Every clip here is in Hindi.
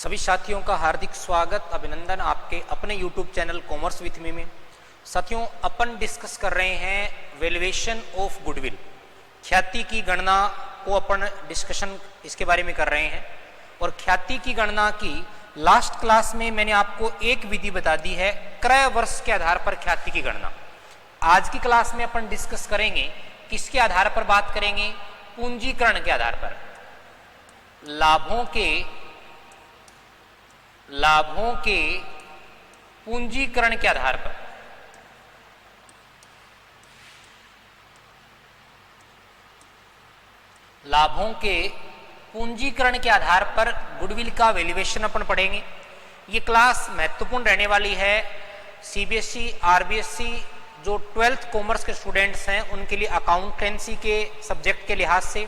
सभी साथियों का हार्दिक स्वागत अभिनंदन आपके अपने YouTube channel commerce with me में। साथियों, अपन डिस्कस कर रहे हैं वैल्यूएशन ऑफ गुडविल, ख्याति की गणना को अपन डिस्कशन इसके बारे में कर रहे हैं। और ख्याति की गणना की लास्ट क्लास में मैंने आपको एक विधि बता दी है, क्रय वर्ष के आधार पर ख्याति की गणना। आज की क्लास में अपन डिस्कस करेंगे, किसके आधार पर बात करेंगे? पूंजीकरण के आधार पर, लाभों के पूंजीकरण के आधार पर। लाभों के पूंजीकरण के आधार पर गुडविल का वैल्यूएशन अपन पढ़ेंगे। ये क्लास महत्वपूर्ण रहने वाली है सीबीएसई, आरबीएसई, जो 12th कॉमर्स के स्टूडेंट्स हैं उनके लिए अकाउंटेंसी के सब्जेक्ट के लिहाज से।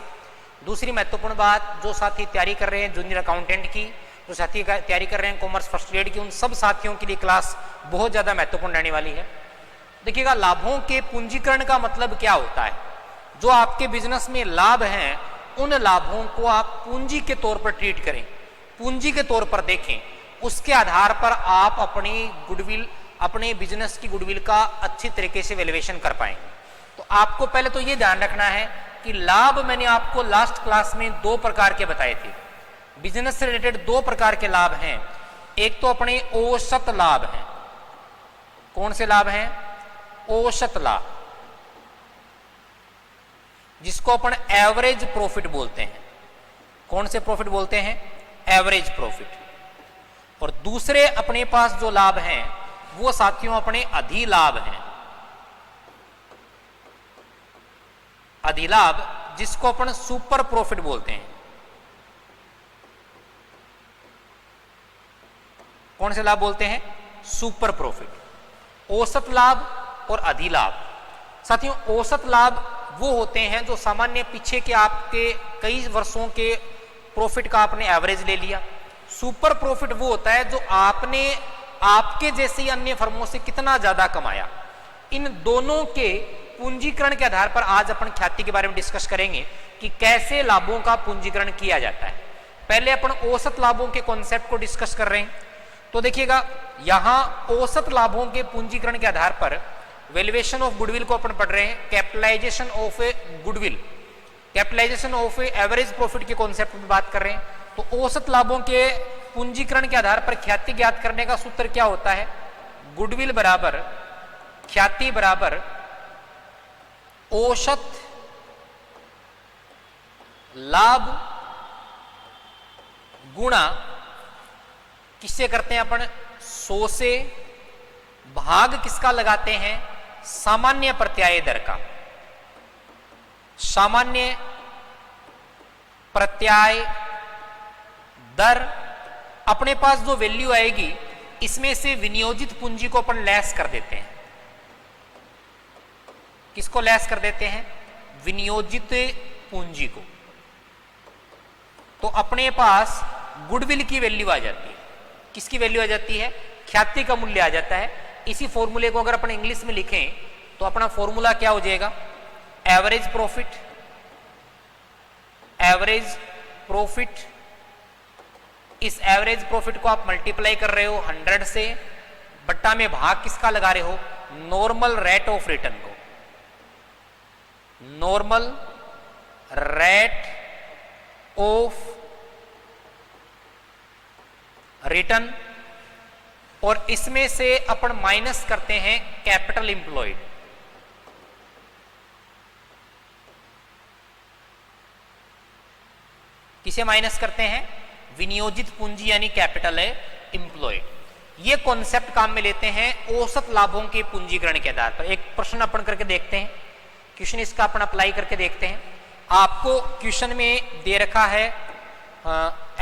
दूसरी महत्वपूर्ण बात, जो साथी तैयारी कर रहे हैं जूनियर अकाउंटेंट की, जो साथी तैयारी कर रहे हैं कॉमर्स फर्स्ट ग्रेड की, उन सब साथियों के लिए क्लास बहुत ज़्यादा महत्वपूर्ण रहने वाली है। देखिएगा, लाभों के पूंजीकरण का मतलब क्या होता है? जो आपके बिजनेस में लाभ हैं, उन लाभों को आप पूंजी के तौर पर ट्रीट करें, पूंजी के तौर पर देखें। उसके आधार पर आप अपनी गुडविल, अपने बिजनेस की गुडविल का अच्छी तरीके से वैल्यूएशन कर पाएंगे। तो आपको पहले तो ये ध्यान रखना है कि लाभ मैंने आपको लास्ट क्लास में दो प्रकार के बताए थे। बिजनेस से रिलेटेड दो प्रकार के लाभ हैं। एक तो अपने औसत लाभ हैं। कौन से लाभ हैं? औसत लाभ, जिसको अपन एवरेज प्रॉफिट बोलते हैं। कौन से प्रॉफिट बोलते हैं? Average profit. और दूसरे अपने पास जो लाभ हैं वो साथियों अपने अधिलाभ हैं। अधिलाभ, जिसको अपन सुपर प्रॉफिट बोलते हैं। कौन से लाभ बोलते हैं? Super profit. औसत लाभ और अधिलाभ। साथियों, औसत लाभ वो होते हैं जो सामान्य पीछे के आपके कई वर्षों के प्रॉफिट का आपने एवरेज ले लिया। सुपर प्रॉफिट वो होता है जो आपने आपके जैसी अन्य फर्मों से कितना ज्यादा कमाया। इन दोनों के पूंजीकरण के आधार पर आज अपन ख्याति के बारे में डिस्कस करेंगे कि कैसे लाभों का पूंजीकरण किया जाता है। पहले अपन औसत लाभों के कॉन्सेप्ट को डिस्कस कर रहे हैं। तो देखिएगा, यहां औसत लाभों के पूंजीकरण के आधार पर वैल्यूएशन ऑफ गुडविल को अपन पढ़ रहे हैं। Capitalisation of a goodwill, capitalisation of a average profit के कॉन्सेप्ट में बात कर रहे हैं। तो औसत लाभों के पूंजीकरण के आधार पर ख्याति ज्ञात करने का सूत्र क्या होता है? गुडविल बराबर ख्याति बराबर औसत लाभ गुणा, किससे करते हैं अपन? 100 से भाग किसका लगाते हैं? सामान्य प्रत्याय दर का। सामान्य प्रत्याय दर, अपने पास जो वैल्यू आएगी इसमें से विनियोजित पूंजी को अपन लेस कर देते हैं। किसको लेस कर देते हैं? विनियोजित पूंजी को। तो अपने पास गुडविल की वैल्यू आ जाती है। किसकी वैल्यू आ जाती है? ख्याति का मूल्य आ जाता है। इसी फॉर्मूले को अगर अपन इंग्लिश में लिखें तो अपना फॉर्मूला क्या हो जाएगा? Average profit. एवरेज प्रॉफिट, इस एवरेज प्रॉफिट को आप मल्टीप्लाई कर रहे हो 100 से, बट्टा में भाग किसका लगा रहे हो? नॉर्मल रेट ऑफ रिटर्न को। Normal rate of return. और इसमें से अपन माइनस करते हैं कैपिटल इंप्लॉयड। किसे माइनस करते हैं? विनियोजित पूंजी यानी कैपिटल है इंप्लॉयड। ये कॉन्सेप्ट काम में लेते हैं औसत लाभों के पूंजीकरण के आधार पर। एक प्रश्न अपन करके देखते हैं, क्वेश्चन इसका अपन अप्लाई करके देखते हैं। आपको क्वेश्चन में दे रखा है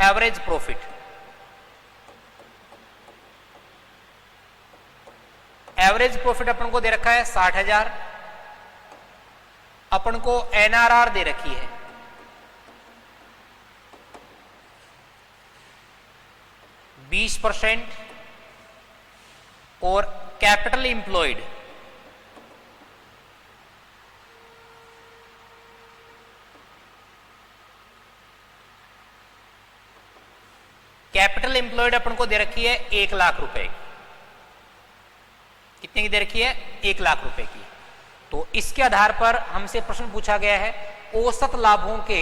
एवरेज प्रॉफिट। एवरेज प्रॉफिट अपन को दे रखा है 60,000। अपन को एनआरआर दे रखी है 20% और कैपिटल इंप्लॉयड कैपिटल एम्प्लॉयड अपन को दे रखी है 1 लाख रुपए, कितने की दे रखी है 1 लाख रुपए की। तो इसके आधार पर हमसे प्रश्न पूछा गया है औसत लाभों के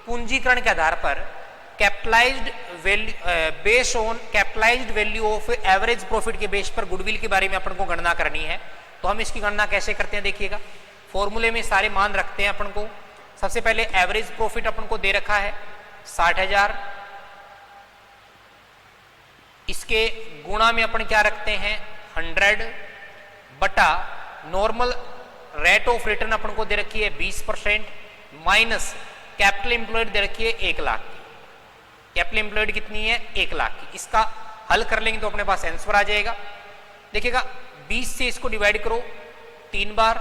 पूंजीकरण के आधार पर capitalised value based on capitalised value of average profit के बेस पर गुडविल के बारे में अपन को गणना करनी है। तो हम इसकी गणना कैसे करते हैं देखिएगा, फॉर्मूले में सारे मान रखते हैं अपन को। सबसे पहले एवरेज प्रॉफिट अपन को दे रखा है 60,000, इसके गुणा में अपन क्या रखते हैं 100 बटा नॉर्मल रेट ऑफ रिटर्न अपन को दे रखी है 20% माइनस कैपिटल एम्प्लॉयड दे रखी है 1 लाख की। कैपिटल एम्प्लॉयड कितनी है 1 लाख की। इसका हल कर लेंगे तो अपने पास आंसर आ जाएगा। देखिएगा 20 से इसको डिवाइड करो 3 बार,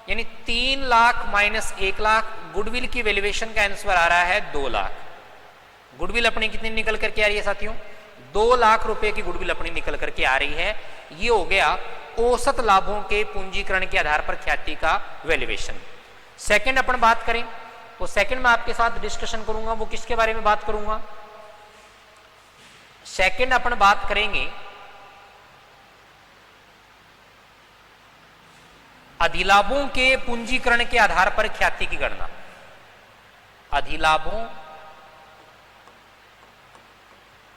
यानी 3 लाख माइनस 1 लाख, गुडविल की वैल्यूएशन का आंसर आ रहा है 2 लाख। गुडविल अपनी कितनी निकल करके आ रही है साथियों 2 लाख रुपए की गुडविल अपनी निकल करके आ रही है। ये हो गया औसत लाभों के पूंजीकरण के आधार पर ख्याति का वैल्यूएशन। सेकंड अपन बात करें तो सेकंड में आपके साथ डिस्कशन करूंगा, वो किसके बारे में बात करूंगा, सेकंड अपन बात करेंगे अधिलाभों के पूंजीकरण के आधार पर ख्याति की गणना।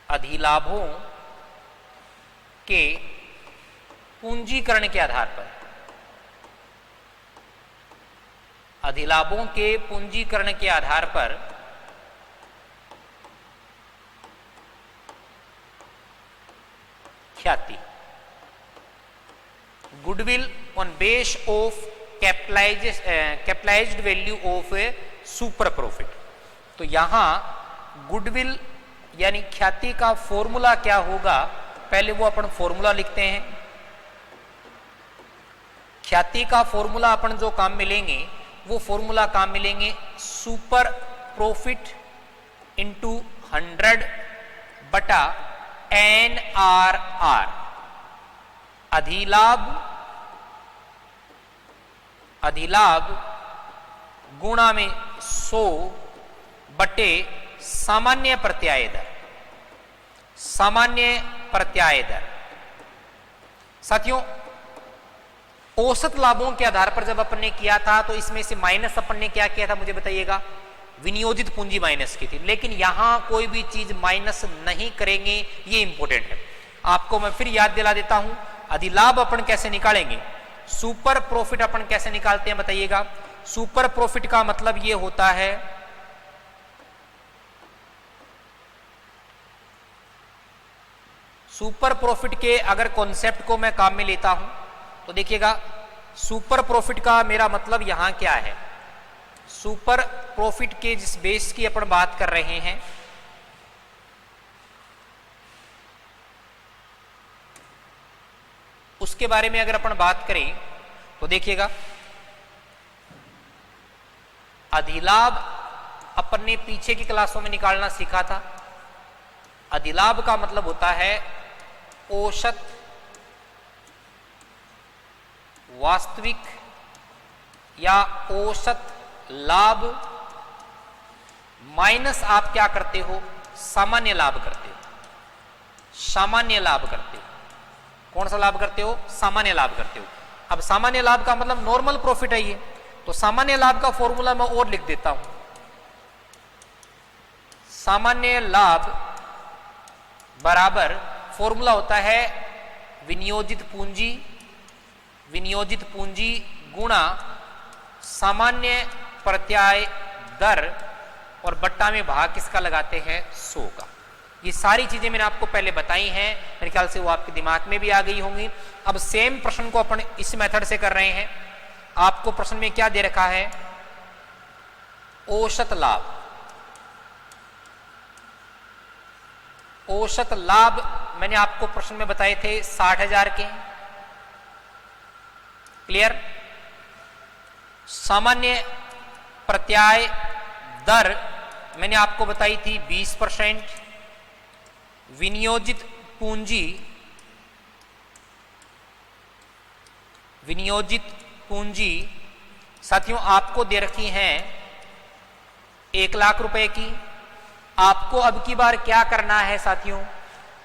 अधिलाभों के पूंजीकरण के आधार पर, अधिलाभों के पूंजीकरण के आधार पर ख्याति, goodwill on base of capitalised value of A super profit. तो यहां गुडविल यानी ख्याति का फॉर्मूला क्या होगा, पहले वो अपन फॉर्मूला लिखते हैं। ख्याति का फॉर्मूला अपन जो काम मिलेंगे वो फॉर्मूला काम मिलेंगे सुपर प्रॉफिट इंटू 100 बटा NRR। अधिलाभ गुणा में 100 बटे सामान्य प्रत्याय दर। सामान्य प्रत्याय दर साथियों औसत लाभों के आधार पर जब अपन ने किया था तो इसमें से माइनस अपन ने क्या किया था मुझे बताइएगा, विनियोजित पूंजी माइनस की थी। लेकिन यहां कोई भी चीज माइनस नहीं करेंगे, ये इंपॉर्टेंट है। आपको मैं फिर याद दिला देता हूं अधिलाभ अपन कैसे निकालेंगे, सुपर प्रॉफिट अपन कैसे निकालते हैं बताइएगा। सुपर प्रॉफिट का मतलब ये होता है सुपर प्रॉफिट के अगर कॉन्सेप्ट को मैं काम में लेता हूं तो देखिएगा सुपर प्रॉफिट का मेरा मतलब यहां क्या है, सुपर प्रॉफिट के जिस बेस की अपन बात कर रहे हैं उसके बारे में अगर अपन बात करें तो देखिएगा अधिलाभ अपन ने पीछे की क्लासों में निकालना सीखा था। अधिलाभ का मतलब होता है औसत वास्तविक या औसत लाभ माइनस आप क्या करते हो, सामान्य लाभ करते हो। सामान्य लाभ करते हो, कौन सा लाभ करते हो, सामान्य लाभ करते हो। अब सामान्य लाभ का मतलब नॉर्मल प्रॉफिट है ये, तो सामान्य लाभ का फॉर्मूला मैं और लिख देता हूं। सामान्य लाभ बराबर फॉर्मूला होता है विनियोजित पूंजी गुणा सामान्य प्रत्याय दर और बट्टा में भाग किसका लगाते हैं 100 का। ये सारी चीजें मैंने आपको पहले बताई हैं, मेरे ख्याल से वो आपके दिमाग में भी आ गई होंगी। अब सेम प्रश्न को अपन इस मेथड से कर रहे हैं। आपको प्रश्न में क्या दे रखा है, औसत लाभ। औसत लाभ मैंने आपको प्रश्न में बताए थे 60,000 के, क्लियर। सामान्य प्रत्याय दर मैंने आपको बताई थी 20%। विनियोजित पूंजी साथियों आपको दे रखी हैं 1 लाख रुपए की। आपको अब की बार क्या करना है साथियों,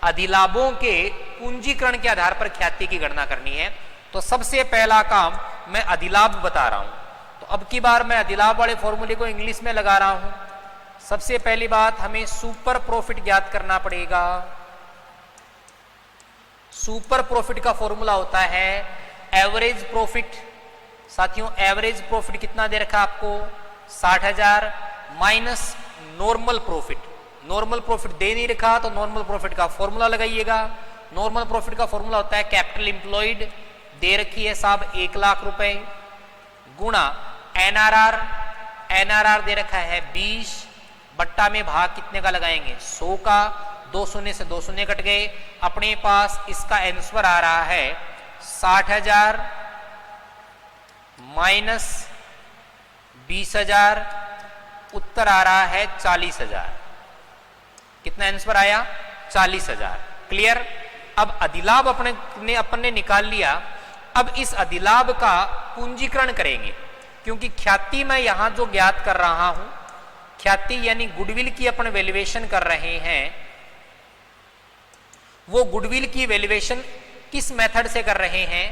अधिलाभों के पूंजीकरण के आधार पर ख्याति की गणना करनी है। तो सबसे पहला काम मैं अधिलाभ बता रहा हूं। तो अब की बार मैं अधिलाभ वाले फॉर्मूले को इंग्लिश में लगा रहा हूं। सबसे पहली बात, हमें सुपर प्रॉफिट ज्ञात करना पड़ेगा। सुपर प्रॉफिट का फॉर्मूला होता है एवरेज प्रॉफिट। साथियों एवरेज प्रॉफिट कितना दे रखा आपको, 60,000 minus normal profit. Normal profit दे नहीं रखा तो नॉर्मल प्रॉफिट का फॉर्मूला लगाइएगा। नॉर्मल प्रॉफिट का फॉर्मूला होता है कैपिटल एम्प्लॉयड, दे रखी है साहब 1 लाख रुपए, गुणा एनआरआर। एनआरआर दे रखा है 20, बट्टा में भाग कितने का लगाएंगे, 100 का। 2 शून्य से 2 शून्य कट गए। अपने पास इसका आंसर आ रहा है 60,000 माइनस 20,000, उत्तर आ रहा है 40,000। कितना आंसर आया, 40,000। क्लियर। अब अधिलाभ अपन ने निकाल लिया। अब इस अधिलाभ का पूंजीकरण करेंगे, क्योंकि ख्याति मैं यहां जो ज्ञात कर रहा हूं, ख्याति यानी गुडविल की अपन वैल्यूएशन कर रहे हैं, वो गुडविल की वैल्यूएशन किस मेथड से कर रहे हैं,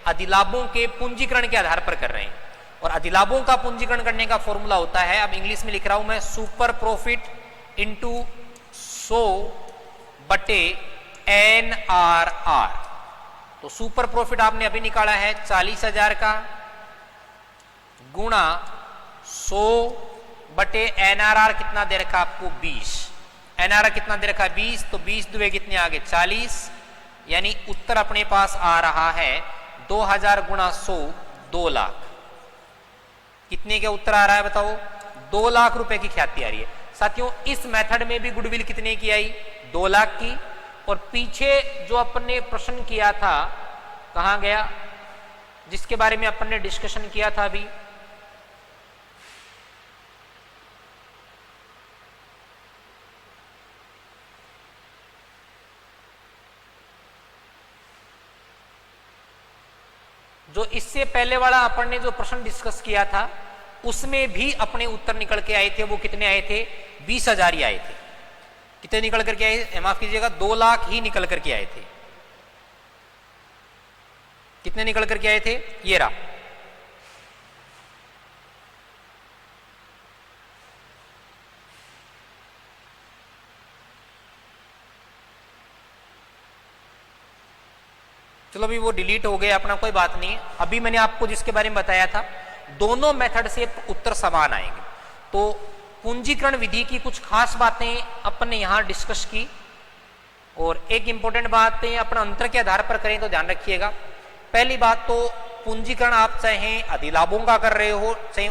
अधिलाभों के पूंजीकरण के आधार पर कर रहे हैं। और अधिलाभों का पूंजीकरण करने का फॉर्मूला होता है, अब इंग्लिश में लिख रहा हूं मैं, सुपर प्रॉफिट इंटू 100 बटे एनआरआर। तो सुपर प्रॉफिट आपने अभी निकाला है 40,000 का, गुणा 100 बटे एनआरआर कितना दे रखा आपको, 20। एनआरआर कितना दे रखा है, 20। तो 20 दुए कितने आ गए, 40। यानी उत्तर अपने पास आ रहा है 2000 गुणा 100, 2 लाख। कितने का उत्तर आ रहा है बताओ, 2 लाख रुपए की ख्याति आ रही है। साथियों इस मेथड में भी गुडविल कितने की आई, 2 लाख की। और पीछे जो अपन ने प्रश्न किया था, कहां गया, जिसके बारे में अपन ने डिस्कशन किया था अभी, जो इससे पहले वाला अपन ने जो प्रश्न डिस्कस किया था, उसमें भी अपने उत्तर निकल के आए थे। वो कितने आए थे, 20,000 ही आए थे। कितने निकल करके आए, माफ कीजिएगा, 2 लाख ही निकल करके आए थे। कितने निकल करके आए थे, ये रहा। चलो अभी वो डिलीट हो गया अपना, कोई बात नहीं है। अभी मैंने आपको जिसके बारे में बताया था, दोनों मेथड से उत्तर समान आएंगे। तो पूंजीकरण विधि की कुछ खास बातें अपन ने यहां डिस्कस की। और एक इंपॉर्टेंट बात है, अपन अंतर के आधार पर करें तो ध्यान रखिएगा। पहली बात तो पूंजीकरण आप चाहे अधिलाभों का कर रहे हो, चाहे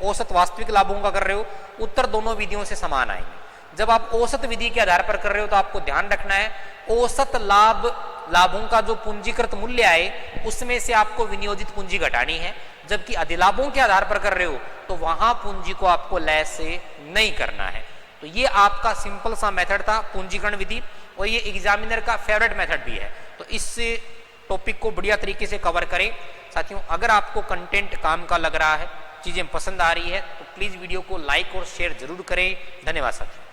औसत वास्तविक लाभों का कर रहे हो, उत्तर दोनों विधियों से समान आएंगे। जब आप औसत विधि के आधार पर कर रहे हो तो आपको ध्यान रखना है, औसत लाभों का जो पूंजीकृत मूल्य आए उसमें से आपको विनियोजित पूंजी घटानी है। जबकि अधिलाभों के आधार पर कर रहे हो तो वहां पूंजी को आपको लय से नहीं करना है। तो ये आपका सिंपल सा मेथड था पूंजीकरण विधि, और ये एग्जामिनर का फेवरेट मेथड भी है। तो इस टॉपिक को बढ़िया तरीके से कवर करें। साथियों अगर आपको कंटेंट काम का लग रहा है, चीजें पसंद आ रही है, तो प्लीज वीडियो को लाइक और शेयर जरूर करें। धन्यवाद साथियों।